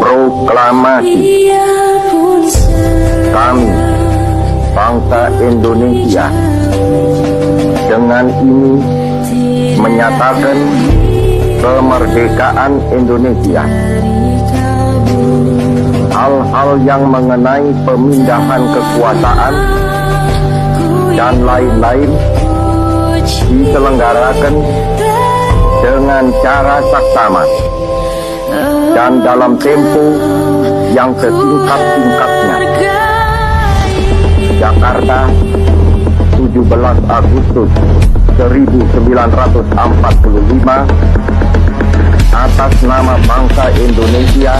Proklamasi. Kami, bangsa Indonesia, dengan ini menyatakan kemerdekaan Indonesia. Hal-hal yang mengenai pemindahan kekuasaan dan lain-lain diselenggarakan dengan cara saksama dan dalam tempo yang sesingkat-singkatnya. Jakarta, 17 Agustus 1945, atas nama bangsa Indonesia